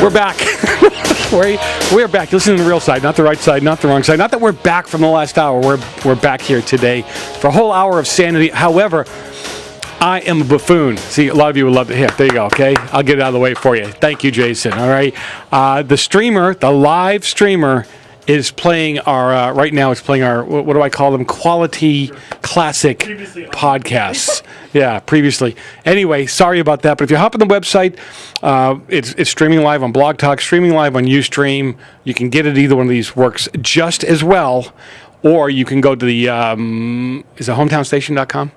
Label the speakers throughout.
Speaker 1: We're back. We're back. You're listening to the real side, not the right side, not the wrong side. Not that we're back from the last hour. We're back here today for a whole hour of sanity. However, I am a buffoon. See, a lot of you would love to hear. There you go, okay? I'll get it out of the way for you. Thank you, Jason, all right? The live streamer, is playing our, right now it's playing our, what do I call them? Quality classic podcasts. Yeah, previously. Anyway, sorry about that, but if you hop on the website, it's streaming live on Blog Talk, streaming live on Ustream. You can get it, either one of these works just as well, or you can go to the, is it hometownstation.com?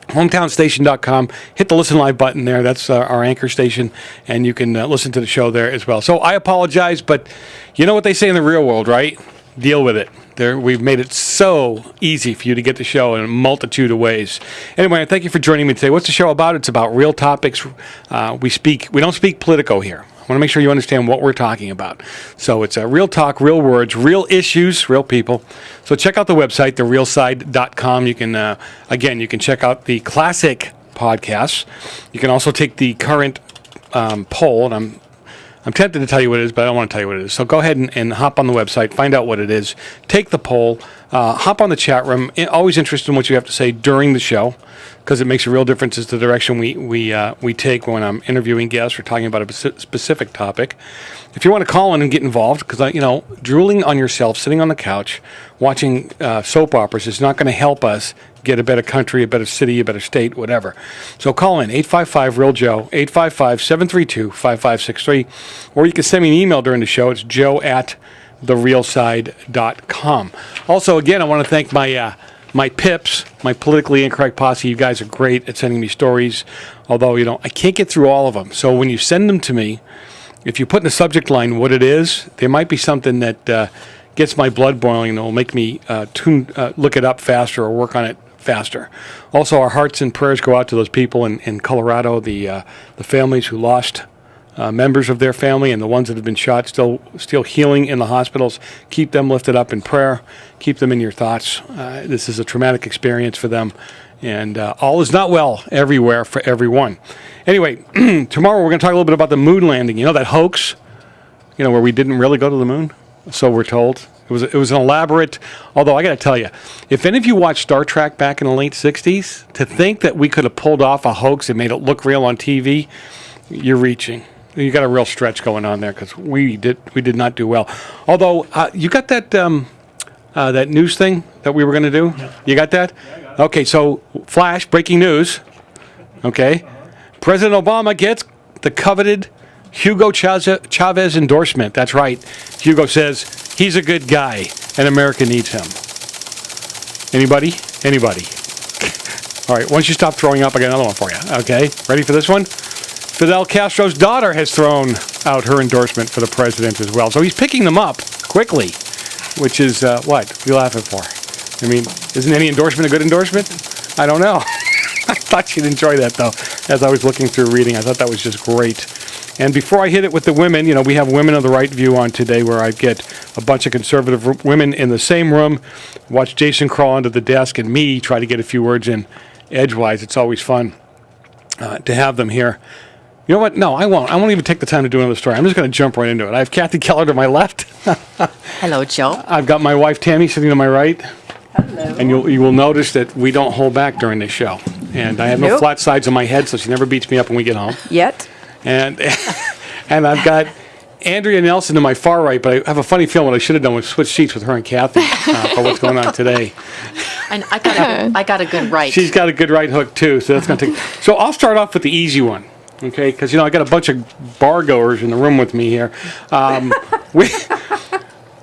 Speaker 1: hometownstation.com, hit the listen live button there. That's our anchor station, and you can listen to the show there as well. So I apologize, but you know what they say in the real world, right? Deal with it. We've made it so easy for you to get the show in a multitude of ways. Anyway, thank you for joining me today. What's the show about? It's about real topics. We don't speak Politico here. I want to make sure you understand what we're talking about. So it's real talk, real words, real issues, real people. So check out the website, therealside.com. You can, again, you can check out the classic podcasts. You can also take the current poll, and I'm tempted to tell you what it is, but I don't want to tell you what it is. So go ahead and hop on the website, find out what it is, take the poll, hop on the chat room. Always interested in what you have to say during the show, because it makes a real difference as to the direction we take when I'm interviewing guests or talking about a specific topic. If you want to call in and get involved, because drooling on yourself, sitting on the couch, watching soap operas is not going to help us get a better country, a better city, a better state, whatever. So call in, 855-REAL-JOE, 855-732-5563, or you can send me an email during the show. It's joe@therealside.com. Also, again, I want to thank my pips, my politically incorrect posse. You guys are great at sending me stories, although, I can't get through all of them. So when you send them to me, if you put in the subject line what it is, there might be something that gets my blood boiling and will make me look it up faster or work on it faster. Also, our hearts and prayers go out to those people in Colorado, the families who lost members of their family, and the ones that have been shot, still healing in the hospitals. Keep them lifted up in prayer. Keep them in your thoughts. This is a traumatic experience for them, and all is not well everywhere for everyone. Anyway, tomorrow we're going to talk a little bit about the moon landing. That hoax, where we didn't really go to the moon, so we're told. It was an elaborate, although I got to tell you, if any of you watched Star Trek back in the late 60s, to think that we could have pulled off a hoax and made it look real on TV, you're reaching. You got a real stretch going on there, because we did not do well. Although, you got that that news thing that we were going to do? Yeah. You got that? Yeah, I got it. Okay, so flash, breaking news. Okay. President Obama gets the coveted Hugo Chavez endorsement. That's right. Hugo says he's a good guy and America needs him. Anybody? All right, once you stop throwing up, I got another one for you. Okay, ready for this one? Fidel Castro's daughter has thrown out her endorsement for the president as well. So he's picking them up quickly, which is what? What are you laughing for? Isn't any endorsement a good endorsement? I don't know. I thought you'd enjoy that, though. As I was looking through reading, I thought that was just great. And before I hit it with the women, we have Women of the Right View on today, where I get a bunch of conservative women in the same room, watch Jason crawl under the desk, and me try to get a few words in edgewise. It's always fun to have them here. You know what? No, I won't. I won't even take the time to do another story. I'm just going to jump right into it. I have Kathy Keller to my left.
Speaker 2: Hello, Joe.
Speaker 1: I've got my wife, Tammy, sitting to my right.
Speaker 2: Hello.
Speaker 1: And you will notice that we don't hold back during this show. And I have no flat sides on my head, so she never beats me up when we get home.
Speaker 3: Yet.
Speaker 1: And I've got Andrea Nelson to my far right, but I have a funny feeling what I should have done was switch seats with her and Kathy for what's going on today.
Speaker 2: And I got a good right.
Speaker 1: She's got a good right hook, too, so that's going to take... So I'll start off with the easy one. Okay, because I got a bunch of bar goers in the room with me here.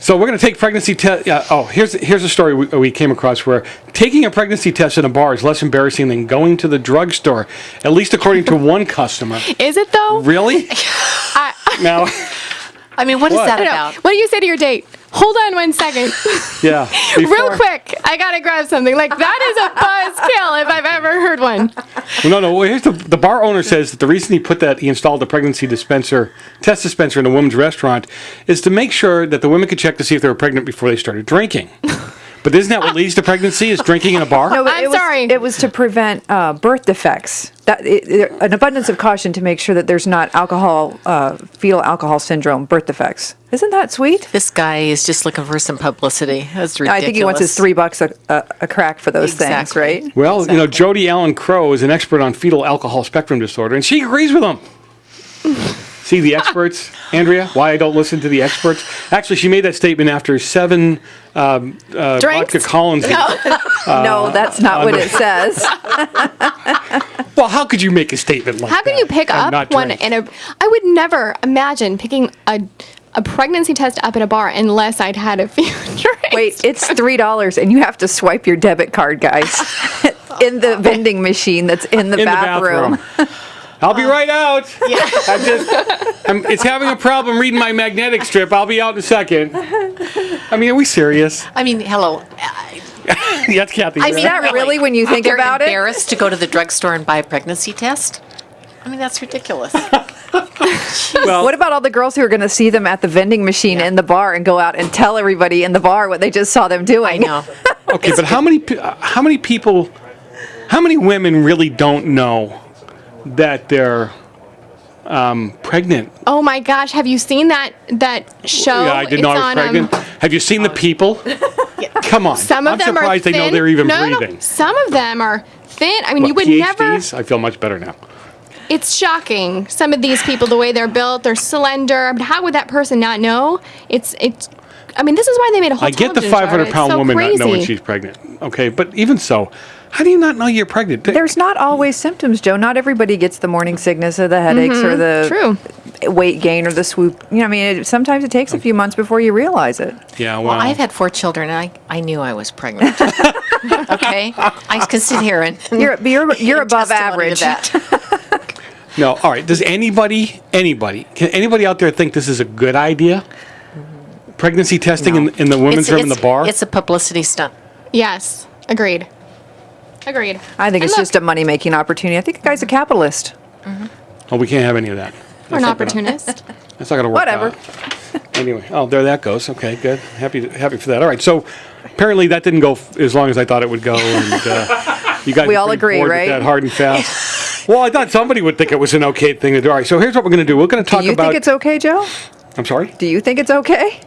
Speaker 1: So we're going to take pregnancy test. Here's a story we came across where taking a pregnancy test in a bar is less embarrassing than going to the drugstore, at least according to one customer.
Speaker 3: Is it though?
Speaker 1: Really? Now.
Speaker 2: What is that about?
Speaker 3: What do you say to your date? Hold on 1 second.
Speaker 1: Yeah.
Speaker 3: Real quick, I gotta grab something. That is a buzzkill if I've ever heard one.
Speaker 1: Well, no. Well, here's the bar owner says that the reason he installed the pregnancy test dispenser in a women's restaurant is to make sure that the women could check to see if they were pregnant before they started drinking. But isn't that what leads to pregnancy, is drinking in a bar?
Speaker 3: No, I'm sorry.
Speaker 4: It was to prevent birth defects. an abundance of caution to make sure that there's not fetal alcohol syndrome birth defects. Isn't that sweet?
Speaker 2: This guy is just looking for some publicity. That's ridiculous.
Speaker 4: I think he wants his $3 a crack for those things,
Speaker 2: Exactly.
Speaker 4: right?
Speaker 1: Well, Jody Allen Crow is an expert on fetal alcohol spectrum disorder, and she agrees with him. See the experts, Andrea? Why I don't listen to the experts? Actually, she made that statement after 7 vodka Collins.
Speaker 4: No, that's not what it says.
Speaker 1: Well, how could you make a statement like that?
Speaker 3: How can you pick
Speaker 1: and
Speaker 3: up
Speaker 1: not
Speaker 3: one
Speaker 1: drink?
Speaker 3: I would never imagine picking a pregnancy test up at a bar unless I'd had a few drinks.
Speaker 4: Wait, it's $3, and you have to swipe your debit card, guys, in the vending machine that's in the bathroom.
Speaker 1: I'll be right out. Yeah. It's having a problem reading my magnetic strip. I'll be out in a second. I mean, are we serious?
Speaker 2: I mean, hello.
Speaker 1: Yes, Kathy.
Speaker 2: I mean,
Speaker 4: that really when you think
Speaker 2: they're
Speaker 4: about it?
Speaker 2: embarrassed to go to the drugstore and buy a pregnancy test? I mean, that's ridiculous.
Speaker 1: well,
Speaker 4: What about all the girls who are going to see them at the vending machine in the bar and go out and tell everybody in the bar what they just saw them doing?
Speaker 2: I know.
Speaker 1: okay, but how many women really don't know that they're pregnant?
Speaker 3: Oh my gosh, have you seen that show?
Speaker 1: Yeah, I didn't know I was pregnant. Have you seen the people? Come on.
Speaker 3: Some of
Speaker 1: I'm
Speaker 3: them
Speaker 1: surprised
Speaker 3: are
Speaker 1: they know
Speaker 3: thin.
Speaker 1: they're even
Speaker 3: No,
Speaker 1: breathing.
Speaker 3: some of them are thin. I mean,
Speaker 1: What,
Speaker 3: you would
Speaker 1: PhDs?
Speaker 3: never.
Speaker 1: I feel much better now.
Speaker 3: It's shocking. Some of these people, the way they're built, they're slender. But how would that person not know? It's. I mean, this is why they made a whole.
Speaker 1: I get the
Speaker 3: television show out of it.
Speaker 1: 500-pound
Speaker 3: It's so
Speaker 1: woman not knowing
Speaker 3: crazy.
Speaker 1: she's pregnant. Okay, but even so, how do you not know you're pregnant?
Speaker 4: There's not always symptoms, Joe. Not everybody gets the morning sickness or the headaches or the weight gain or the swoop. You know, I mean, sometimes it takes a few months before you realize it.
Speaker 1: Yeah, well,
Speaker 2: Well, I've had 4 children, and I knew I was pregnant. Okay? I can sit here and...
Speaker 4: You're above
Speaker 2: testimony
Speaker 4: average.
Speaker 2: to that.
Speaker 1: no. All right. Does can anybody out there think this is a good idea? Pregnancy testing
Speaker 2: No.
Speaker 1: in the women's room in the bar?
Speaker 2: It's a publicity stunt.
Speaker 3: Yes, agreed. Agreed.
Speaker 4: I think
Speaker 3: And
Speaker 4: it's
Speaker 3: look,
Speaker 4: just a money-making opportunity. I think the guy's a capitalist.
Speaker 1: Oh, we can't have any of that.
Speaker 3: we're an
Speaker 1: That's not gonna-
Speaker 3: opportunist.
Speaker 1: That's not going to work
Speaker 4: Whatever.
Speaker 1: out. Anyway, there that goes. Okay, good. Happy for that. All right, so apparently that didn't go as long as I thought it would go, and you guys
Speaker 4: We
Speaker 1: are
Speaker 4: all
Speaker 1: pretty
Speaker 4: agree,
Speaker 1: bored with
Speaker 4: right?
Speaker 1: that hard and fast. Well, I thought somebody would think it was an okay thing to do. All right, so here's what we're going to do. We're going to talk
Speaker 4: Do you
Speaker 1: about.
Speaker 4: think it's okay, Joe?
Speaker 1: I'm sorry.
Speaker 4: Do you think it's okay?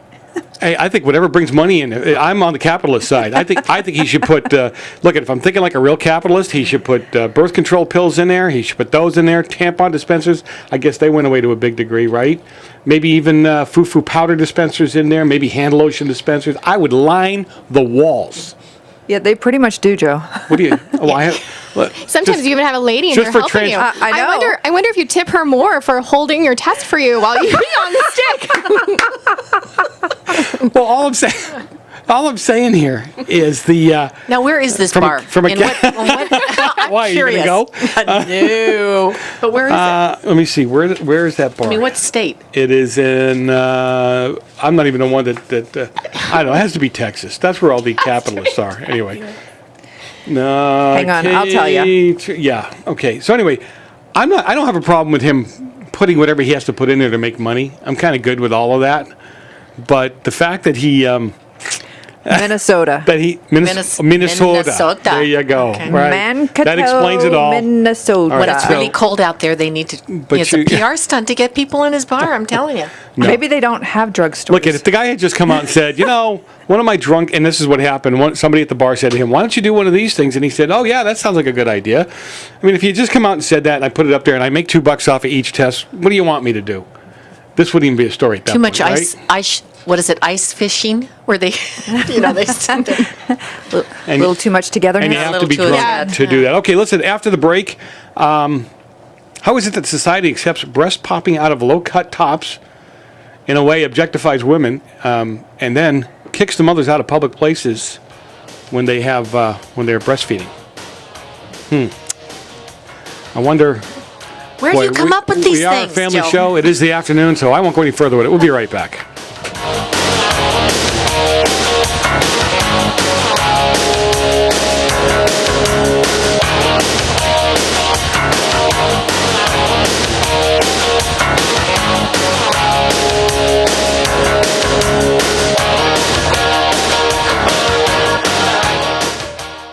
Speaker 1: Hey, I think whatever brings money in. I'm on the capitalist side. I think he should put. Look, if I'm thinking like a real capitalist, he should put birth control pills in there. He should put those in there. Tampon dispensers. I guess they went away to a big degree, right? Maybe even foo-foo powder dispensers in there. Maybe hand lotion dispensers. I would line the walls.
Speaker 4: Yeah, they pretty much do, Joe.
Speaker 1: What do you? Oh, I have. Look,
Speaker 3: Sometimes
Speaker 1: just-
Speaker 3: you even have a lady in
Speaker 1: just
Speaker 3: there
Speaker 1: for
Speaker 3: helping you.
Speaker 4: I know.
Speaker 3: I wonder if you tip her more for holding your test for you while you be on the stick.
Speaker 1: Well, all I'm saying here is the.
Speaker 2: Now, where is this
Speaker 1: From a-
Speaker 2: bar?
Speaker 1: from a
Speaker 2: And
Speaker 1: ca-
Speaker 2: I'm
Speaker 1: Why, are you
Speaker 2: curious.
Speaker 1: gonna
Speaker 2: No. But where is it?
Speaker 1: Let me see. Where is that bar?
Speaker 2: I mean, what state?
Speaker 1: It is in. I'm not even the one that I don't know. It has to be Texas. That's where all the capitalists are. Anyway. No.
Speaker 4: Hang on, I'll tell ya.
Speaker 1: Yeah. Okay. So anyway, I don't have a problem with him putting whatever he has to put in there to make money. I'm kind of good with all of that. But the fact that he
Speaker 4: Minnesota.
Speaker 2: Minnesota.
Speaker 1: There you go.
Speaker 2: Okay.
Speaker 1: Right.
Speaker 4: Mankato,
Speaker 1: That explains it all.
Speaker 4: Minnesota.
Speaker 1: All right,
Speaker 2: When it's
Speaker 1: so-
Speaker 2: really cold out there, they need to.
Speaker 1: But
Speaker 2: It's a
Speaker 1: you-
Speaker 2: PR stunt to get people in his bar. I'm telling you.
Speaker 4: Maybe they don't have drugstores.
Speaker 1: Look, if the guy had just come out and said, one of my drunk, and this is what happened, somebody at the bar said to him, why don't you do one of these things? And he said, oh, yeah, that sounds like a good idea. I mean, if you had just come out and said that, and I put it up there, and I make $2 off of each test, what do you want me to do? This wouldn't even be a story at that
Speaker 2: Too much
Speaker 1: point,
Speaker 2: ice.
Speaker 1: right?
Speaker 2: What is it? Ice fishing, where they, they send it.
Speaker 4: a little too much together.
Speaker 1: And you
Speaker 4: now.
Speaker 1: have
Speaker 2: little
Speaker 1: to be
Speaker 2: too
Speaker 1: drunk
Speaker 2: bad.
Speaker 1: to do that. Okay, listen, after the break, how is it that society accepts breast popping out of low-cut tops, in a way objectifies women, and then kicks the mothers out of public places when they're breastfeeding? I wonder.
Speaker 2: Where do you come up with these
Speaker 1: we
Speaker 2: things?
Speaker 1: We are a family
Speaker 2: Joe?
Speaker 1: show. It is the afternoon, so I won't go any further with it. We'll be right back.